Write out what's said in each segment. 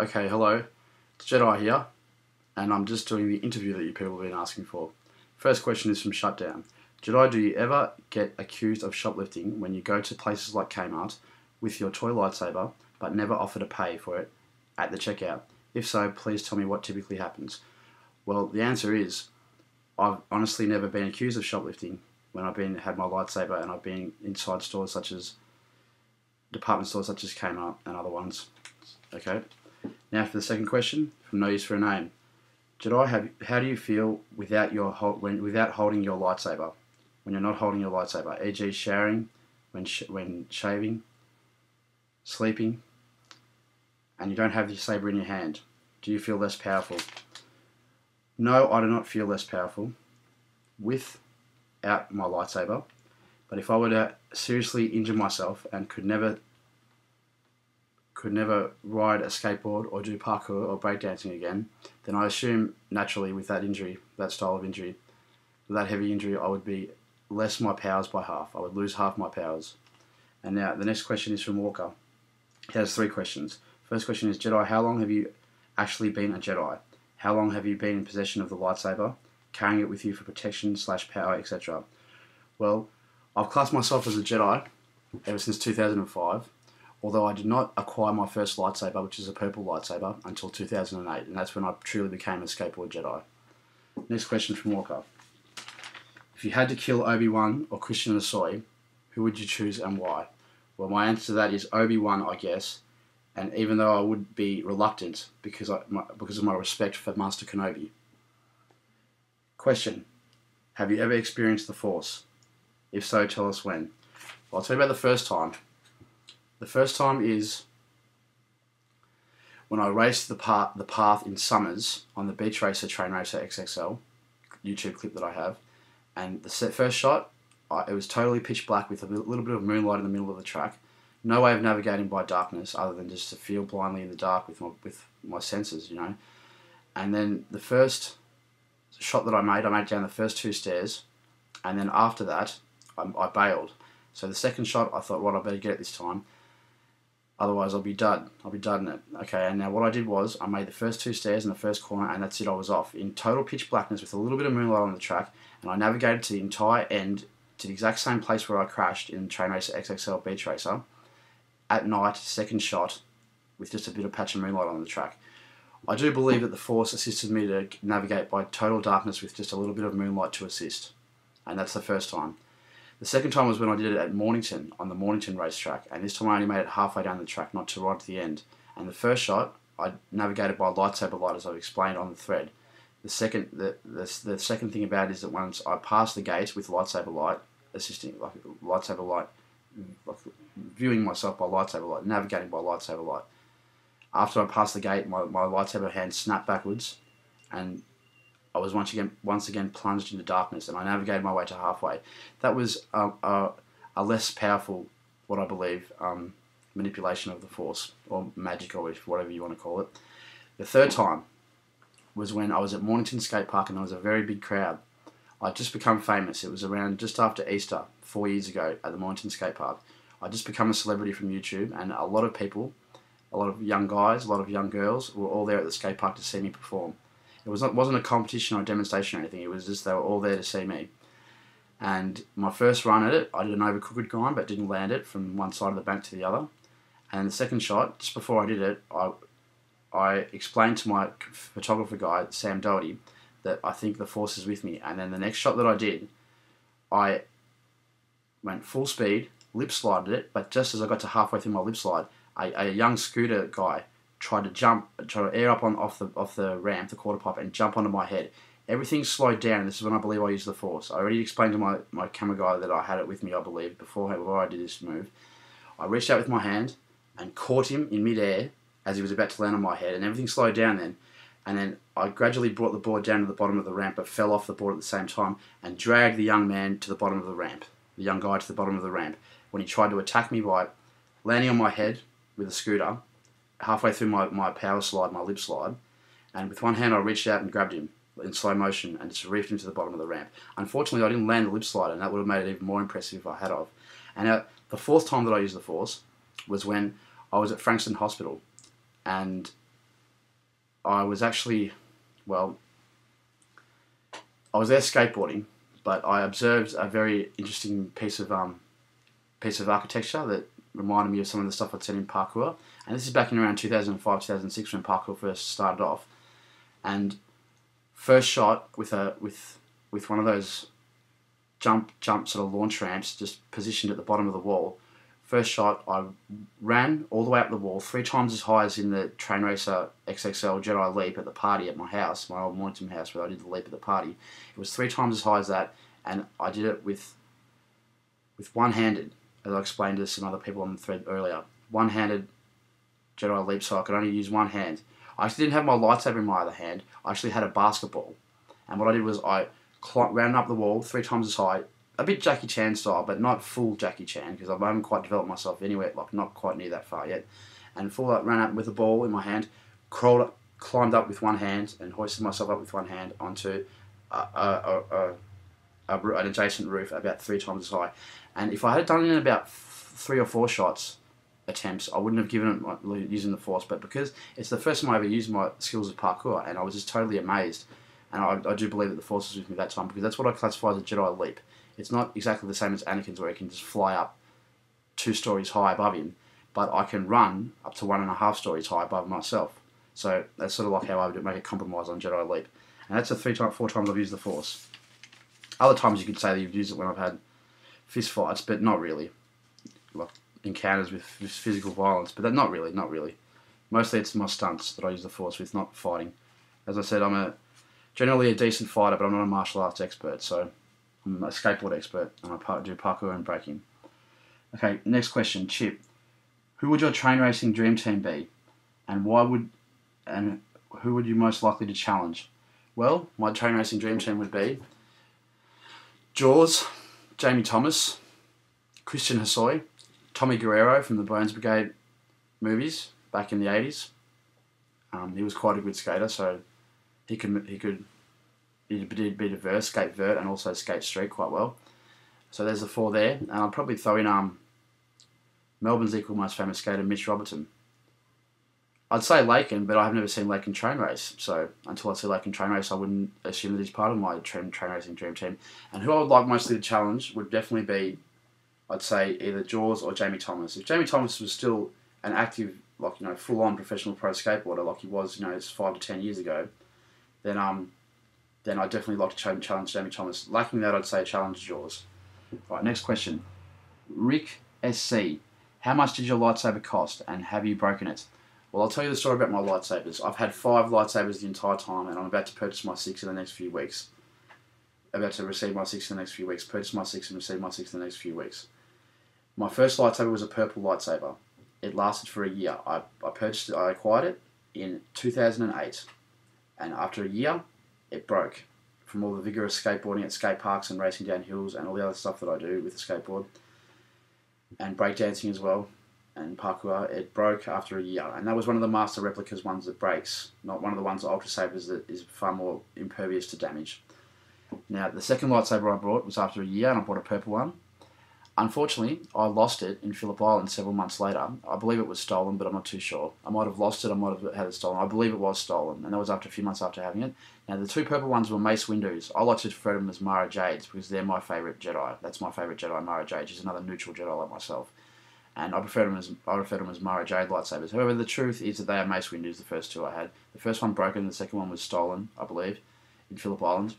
Okay, hello, it's Jedi here, and I'm just doing the interview that you people have been asking for. First question is from Shutdown. Jedi, do you ever get accused of shoplifting when you go to places like Kmart with your toy lightsaber, but never offer to pay for it at the checkout? If so, please tell me what typically happens. Well, the answer is, I've honestly never been accused of shoplifting when I've had my lightsaber and I've been inside stores such as department stores such as Kmart and other ones. Okay. Now for the second question from No Use for a Name. Jedi, how do you feel without holding your lightsaber? When you're not holding your lightsaber, e.g., showering, when shaving, sleeping, and you don't have your saber in your hand. Do you feel less powerful? No, I do not feel less powerful without my lightsaber. But if I were to seriously injure myself and could never ride a skateboard or do parkour or breakdancing again, then I assume naturally with that injury, that style of injury, with that heavy injury, I would be less my powers by half. I would lose half my powers. And now the next question is from Walker. He has three questions. First question is, Jedi, how long have you actually been a Jedi? How long have you been in possession of the lightsaber, carrying it with you for protection / power, etc.? Well, I've classed myself as a Jedi ever since 2005. Although I did not acquire my first lightsaber, which is a purple lightsaber, until 2008, and that's when I truly became a skateboard Jedi. Next question from Walker. If you had to kill Obi-Wan or Christian Asoy, who would you choose and why? Well, my answer to that is Obi-Wan, I guess, and even though I would be reluctant because of my respect for Master Kenobi. Question. Have you ever experienced the Force? If so, tell us when. Well, I'll tell you about the first time. The first time is when I raced the path in Summers on the Beach Racer Train Racer XXL YouTube clip that I have, and the first shot, it was totally pitch black with a little bit of moonlight in the middle of the track. No way of navigating by darkness other than just to feel blindly in the dark with my senses, you know. And then the first shot that I made down the first two stairs, and then after that, I bailed. So the second shot, I thought, I better get it this time. Otherwise, I'll be done. I'll be done in it. Okay, and now what I did was I made the first two stairs in the first corner, and that's it. I was off in total pitch blackness with a little bit of moonlight on the track, and I navigated to the entire end, to the exact same place where I crashed in Train Racer XXL Beach Racer at night, second shot, with just a bit of patch of moonlight on the track. I do believe that the Force assisted me to navigate by total darkness with just a little bit of moonlight to assist, and that's the first time. The second time was when I did it at Mornington, on the Mornington racetrack, and this time I only made it halfway down the track, not to right to the end. And the first shot, I navigated by lightsaber light, as I've explained on the thread. The second thing about it is that once I passed the gate with lightsaber light, viewing myself by lightsaber light, navigating by lightsaber light. After I passed the gate, my lightsaber hand snapped backwards, and I was once again plunged into darkness, and I navigated my way to halfway. That was a less powerful, what I believe, manipulation of the Force, or magic, or whatever you want to call it. The third time was when I was at Mornington Skate Park, and there was a very big crowd. I'd just become famous. It was around just after Easter, 4 years ago, at the Mornington Skate Park. I'd just become a celebrity from YouTube, and a lot of people, a lot of young guys, a lot of young girls, were all there at the skate park to see me perform. It wasn't a competition or a demonstration or anything. It was just they were all there to see me. And my first run at it, I did an overcooked grind but didn't land it from one side of the bank to the other. And the second shot, just before I did it, I explained to my photographer guy, Sam Doherty, that I think the Force is with me. And then the next shot that I did, I went full speed, lip slided it, but just as I got to halfway through my lip slide, a young scooter guy tried to air up off the ramp, the quarter pipe, and jump onto my head. Everything slowed down, and this is when I believe I used the Force. I already explained to my camera guy that I had it with me, I believe, before I did this move. I reached out with my hand and caught him in midair as he was about to land on my head, and everything slowed down then. And then I gradually brought the board down to the bottom of the ramp, but fell off the board at the same time, and dragged the young man to the bottom of the ramp, the young guy to the bottom of the ramp, when he tried to attack me by landing on my head with a scooter, halfway through my power slide, my lip slide, and with one hand I reached out and grabbed him in slow motion and just reefed him to the bottom of the ramp. Unfortunately, I didn't land the lip slide, and that would have made it even more impressive if I had of. And the fourth time that I used the Force was when I was at Frankston Hospital, and I was actually, well, I was there skateboarding, but I observed a very interesting piece of architecture that reminded me of some of the stuff I'd seen in parkour. And this is back in around 2005, 2006 when parkour first started off. And first shot with one of those jump sort of launch ramps just positioned at the bottom of the wall. First shot, I ran all the way up the wall, 3 times as high as in the Train Racer XXL Jedi Leap at the party at my house, my old Mornington house where I did the leap at the party. It was 3 times as high as that, and I did it with one-handed, as I explained to some other people on the thread earlier. One-handed Jedi Leap, so I could only use one hand. I actually didn't have my lightsaber in my other hand. I actually had a basketball. And what I did was I ran up the wall 3 times as high, a bit Jackie Chan style, but not full Jackie Chan, because I haven't quite developed myself anywhere, like not quite near that far yet. And ran up with the ball in my hand, climbed up with one hand, and hoisted myself up with one hand onto an adjacent roof about 3 times as high. And if I had done it in about 3 or 4 attempts, I wouldn't have given it using the force. But because it's the first time I ever used my skills of parkour, and I was just totally amazed. And I do believe that the force was with me that time, because that's what I classify as a Jedi leap. It's not exactly the same as Anakin's, where he can just fly up 2 stories high above him, but I can run up to 1.5 stories high above myself. So that's sort of like how I would make a compromise on Jedi leap. And that's the 4 times I've used the force. Other times you could say that you've used it when I've had fist fights, but not really. Like encounters with physical violence, but not really. Mostly it's my stunts that I use the force with, not fighting. As I said, I'm generally a decent fighter, but I'm not a martial arts expert, so I'm a skateboard expert, and I do parkour and breaking. Okay, next question, Chip. Who would your train racing dream team be, and who would you most likely to challenge? Well, my train racing dream team would be Jaws, Jamie Thomas, Christian Hosoi, Tommy Guerrero from the Bones Brigade movies back in the 80s. He was quite a good skater, so he did a bit of vert, skate vert, and also skate street quite well. So there's the 4 there, and I'll probably throw in Melbourne's equal most famous skater, Mitch Robertson. I'd say Lakin, but I've never seen Lakin train race, so until I see Lakin train race, I wouldn't assume that he's part of my train racing dream team. And who I would like mostly to challenge would definitely be, I'd say, either Jaws or Jamie Thomas. If Jamie Thomas was still an active, full-on professional pro skateboarder like he was, 5 to 10 years ago, then I'd definitely like to challenge Jamie Thomas. Lacking that, I'd say challenge Jaws. Right, next question. Rick SC. How much did your lightsaber cost, and have you broken it? Well, I'll tell you the story about my lightsabers. I've had 5 lightsabers the entire time, and I'm about to purchase my 6 in the next few weeks. About to receive my 6 in the next few weeks. Purchase my 6 and receive my 6 in the next few weeks. My first lightsaber was a purple lightsaber. It lasted for a year. I acquired it in 2008. And after a year, it broke from all the vigorous skateboarding at skate parks and racing down hills and all the other stuff that I do with the skateboard. And breakdancing as well. And parkour, it broke after a year. And that was one of the Master Replicas ones that breaks, not one of the ones, Ultra Sabers, that is far more impervious to damage. Now, the second lightsaber I bought was after a year, and I bought a purple one. Unfortunately, I lost it in Phillip Island several months later. I believe it was stolen, but I'm not too sure. I might have lost it, I might have had it stolen. I believe it was stolen, and that was after a few months after having it. Now, the 2 purple ones were Mace Windus. I like to refer to them as Mara Jades, because they're my favourite Jedi. That's my favourite Jedi, Mara Jade. She's another neutral Jedi like myself. And I refer to them as Mara Jade lightsabers. However, the truth is that they are Mace Windus, the first 2 I had. The first one broken, the second one was stolen, I believe, in Phillip Island.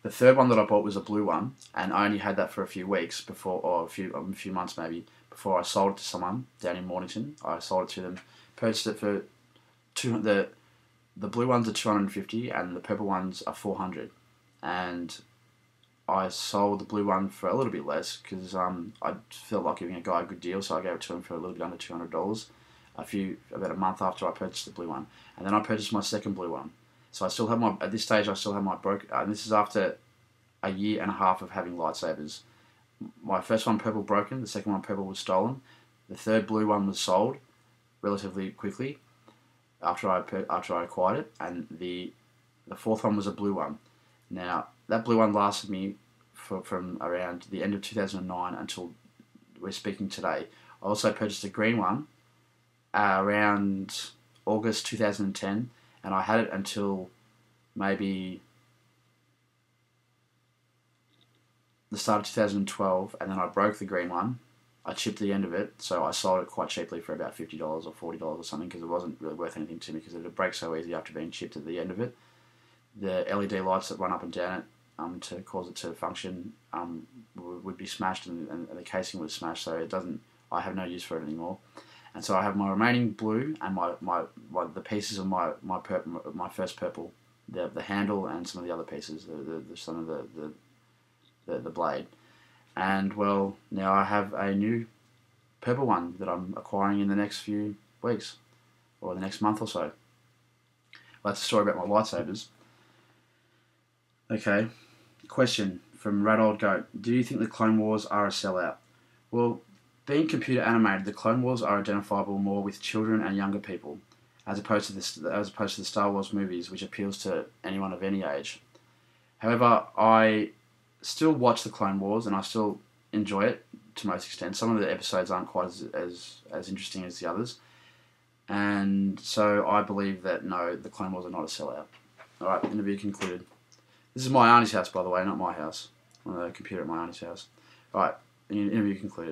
The third one that I bought was a blue one, and I only had that for a few weeks before, or a few months maybe, before I sold it to someone down in Mornington. I sold it to them, purchased it for the blue ones are $250 and the purple ones are $400, and I sold the blue one for a little bit less because I felt like giving a guy a good deal, so I gave it to him for a little bit under $200. About a month after I purchased the blue one, and then I purchased my second blue one. So at this stage I still have my broken, and this is after a year and a half of having lightsabers. My first one purple broken, the second one purple was stolen, the third blue one was sold relatively quickly after I acquired it, and the fourth one was a blue one. Now that blue one lasted me from around the end of 2009 until we're speaking today. I also purchased a green one around August 2010, and I had it until maybe the start of 2012, and then I broke the green one. I chipped the end of it, so I sold it quite cheaply for about $50 or $40 or something, because it wasn't really worth anything to me, because it would break so easy after being chipped at the end of it. The LED lights that run up and down it to cause it to function would be smashed, and the casing was smashed, so it doesn't. I have no use for it anymore. And so I have my remaining blue and the pieces of my first purple, the handle and some of the other pieces, some of the blade. And well, now I have a new purple one that I'm acquiring in the next few weeks, or the next month or so. Well, that's a story about my lightsabers. Okay, question from Rat Old Goat. Do you think the Clone Wars are a sellout? Well, being computer animated, the Clone Wars are identifiable more with children and younger people, as opposed to the Star Wars movies, which appeals to anyone of any age. However, I still watch the Clone Wars, and I still enjoy it to most extent. Some of the episodes aren't quite as interesting as the others, and so I believe that no, the Clone Wars are not a sellout. All right, interview concluded. This is my auntie's house, by the way, not my house. On the computer at my auntie's house. All right, interview concluded.